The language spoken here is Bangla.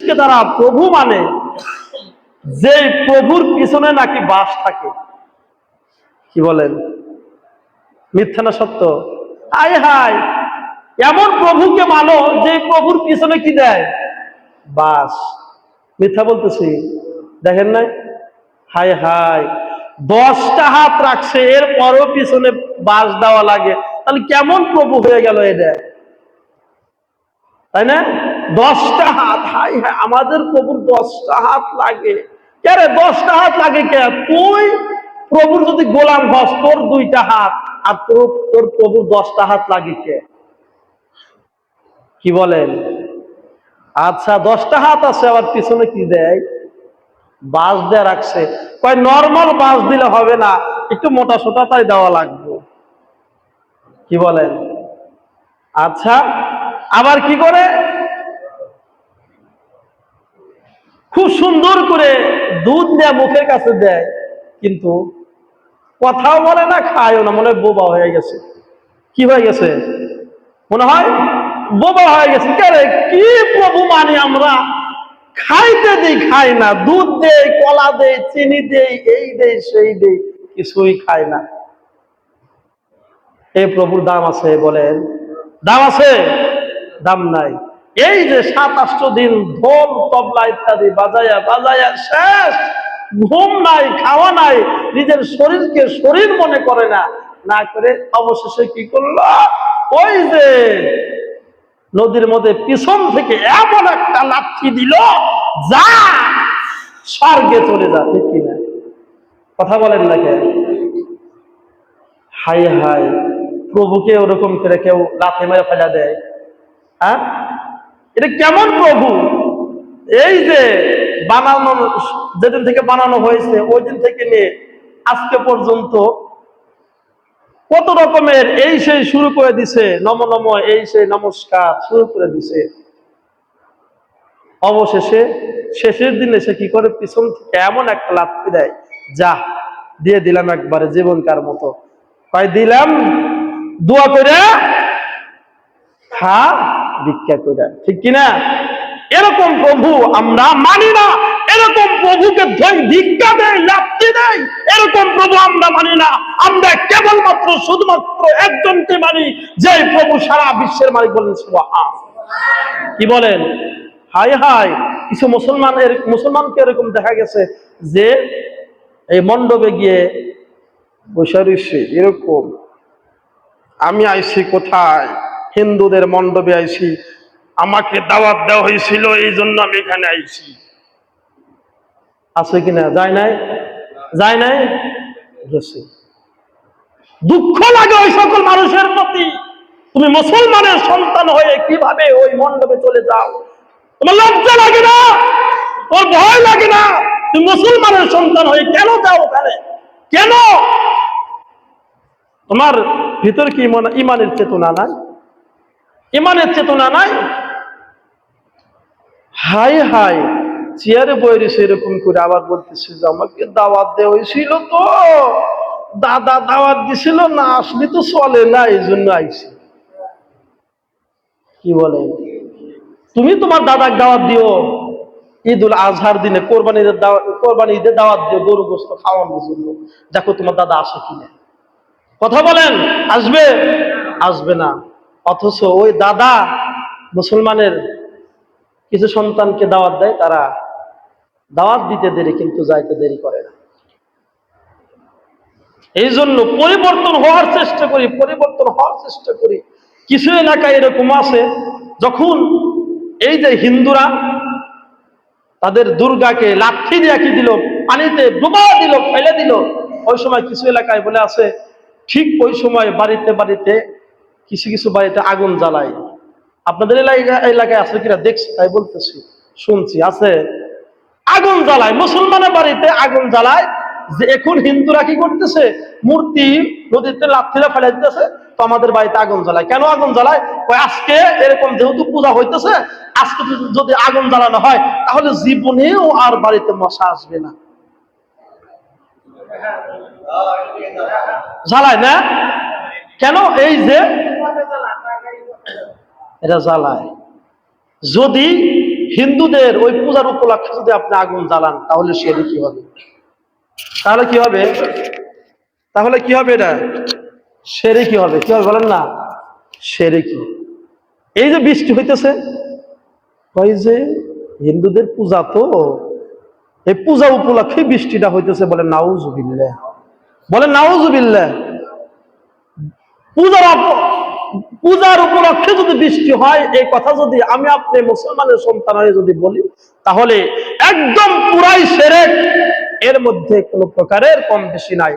জিনিসকে তারা প্রভু মানে, যে প্রভুর পিছনে নাকি বাস থাকে। কি বলেন, মিথ্যা না সত্য? হায় হায়, এমন প্রভুকে মানো যে প্রভুর পিছনে কি দেয়? বাস। মিথ্যা বলতেছি? দেখেন নাই? হায় হায়, 10টা হাত রাখছে, এর পরও পিছনে বাস দেওয়া লাগে, তাহলে কেমন প্রভু হয়ে গেল এটা? তাই না? 10টা হাত, হায় হায়, আমাদের প্রভুর 10টা হাত লাগে। কে রে 10টা হাত লাগে কে? তুই প্রভুর যদি গোলাম হস, তোর 2টা হাত, আর তোর প্রভুর 10টা হাত লাগে কে? কি বলেন? আচ্ছা, 10টা হাত আছে, আবার পিছনে কি দেয়? বাস দিয়ে রাখছে। কয় নর্মাল বাস দিলে হবে না, একটু মোটা সোটা তাই দেওয়া লাগবে। কি বলেন? আচ্ছা, আবার কি করে? খুব সুন্দর করে দুধ নিয়ে মুখের কাছে দেয়, কিন্তু কথাও বলে না, খায়ও না, মনে হয় বোবা হয়ে গেছে। কি হয়ে গেছে? মনে হয় বোবা হয়ে গেছে। কে কি প্রভু মানি আমরা? খাইতে দিই, খাই না, দুধ দেই, কলা দেই, চিনি দেই, এই দেই সেই দেই, কিছুই খায় না। এই প্রভুর দাম আছে? বলেন, দাম আছে? দাম নাই। এই যে 7-8 দিন ঢোল তবলা ইত্যাদি বাজায়া বাজায়া শেষ, ঘুম নাই, খাওয়া নাই, নিজের শরীরকে শরীর মনে করে না, না করে অবশেষে কি করলো? ওই যে নদীর মধ্যে পিছন থেকে এমন একটা লাথি দিল, যা স্বর্গে চলে যা। ঠিক কিনা? কথা বলেন না কেন? হাই হাই, প্রভুকে ওরকম করে কেউ লাথি মেরে ফেলা দেয়? হ্যাঁ, এটা কেমন প্রভু? এই যে বানানো, যেদিন থেকে বানানো হয়েছে ওই দিন থেকে নিয়ে আজকে পর্যন্ত কত রকমের এই সেই শুরু করে দিছে, নম নম এই সেই নমস্কার শুরু করে দিছে। অবশেষে শেষের দিনে সে কি করে? পিছন থেকে এমন একটা লাথি দেয়, যা দিয়ে দিলাম একবারে জীবনকার মতো। কয় দিলাম দোয়া করে, খা ভিক্ষা করে। ঠিক কিনা? এরকম প্রভু আমরা মানি না। এরকম প্রভুকে ভিক্ষা দেয়, লাথি দেয়, এরকম প্রভু আমরা মানি না। আমরা কেবলমাত্র শুধুমাত্র একজনকে মানি, যে প্রভু সারা বিশ্বের মালিক। বলেন সুবহান। কি বলেন? হায় হায়, কিছু মুসলমানকে এরকম দেখা গেছে যে এই মণ্ডপে গিয়ে বসে রয়েছে এরকম, আমি আইছি কোথায়? হিন্দুদের মণ্ডপে আইছি, আমাকে দাওয়াত দেওয়া হয়েছিল, এই জন্য আমি এখানে আইছি। আছে কিনা? যায় নাই? যায় নাই? গেছে। দুঃখ লাগে ওই সকল মানুষের প্রতি। তুমি মুসলমানের সন্তান হয়ে কিভাবে ওই মণ্ডপে চলে যাও? তোমার লজ্জা লাগে না? ওর ভয় লাগে না? তুমি মুসলমানের সন্তান হয়ে কেন যাও ওখানে? কেন? তোমার ভিতর কি ইমানের চেতনা নাই? ইমানের চেতনা নাই? হাই হাই, চেয়ারে বইরে সেরকম করে আবার বলতেছে যে আমাকে দাওয়াত দেওয়া হয়েছিল, তো দাদা দাওয়াত দিছিল, না আসলে তো চলে না, এই জন্য আইছি। কি বলে? তুমি তোমার দাদাকে দাওয়াত দিও ঈদুল আজহার দিনে, কোরবানি ঈদের দাওয়াত দিও গরু গোস্ত খাওয়ানোর জন্য, দেখো তোমার দাদা আসে কিনা। কথা বলেন, আসবে? আসবে না। অথচ ওই দাদা মুসলমানের কিছু সন্তানকে দাওয়াত দেয়, তারা দাওয়াত দিতে দেরি কিন্তু যাইতে দেরি করে না। এই জন্য পরিবর্তন হওয়ার চেষ্টা করি, পরিবর্তন হওয়ার চেষ্টা করি। কিছু এলাকায় এরকম আছে, যখন এই যে হিন্দুরা তাদের দুর্গাকে লাঠি দিয়ে কি দিল, পানিতে ডুবা দিল, ফেলে দিল, ওই সময় কিছু এলাকায় বলে আছে, ঠিক ওই সময় বাড়িতে বাড়িতে কিছু কিছু বাড়িতে আগুন জ্বালায়। আপনাদের এলাকায় আছে কিনা দেখছি, তাই বলতেছি, শুনছি আছে। আগুন জ্বালায়, মুসলমানের বাড়িতে আগুন জ্বালায়। যে এখন হিন্দুরা কি করতেছে? মূর্তি নদীতে লাথিরা ফেলে দিতেছে, তো আমাদের বাড়িতে আগুন জ্বালায়। কেন আগুন জ্বালায়? ওই আজকে এরকম যেহেতু পূজা হইতেছে, আজকে যদি আগুন জ্বালানো হয় তাহলে জীবনেও আর বাড়িতে মশা আসবে না। জ্বালায় না? কেন? এই যে এরা জ্বালায়। যদি হিন্দুদের ওই পূজার উপলক্ষে যদি আপনি আগুন জ্বালান তাহলে সেরে কি হবে? তাহলে কি হবে? তাহলে কি হবে? এটা সেরে কি হবে? কি হবে বলেন না? সেরে কি? এই যে বৃষ্টি হইতেছে, ওই যে হিন্দুদের পূজা, তো এই পূজা উপলক্ষে বৃষ্টিটা হইতেছে, বলে নাউজুবিল্লাহ, বলে নাউজুবিল্লাহ। পূজার উপলক্ষে যদি বৃষ্টি হয়, এই কথা যদি আমি আপনি মুসলমানের সন্তান হয়ে যদি বলি, তাহলে একদম পুরাই শিরক, এর মধ্যে কোনো প্রকারের কম বেশি নাই।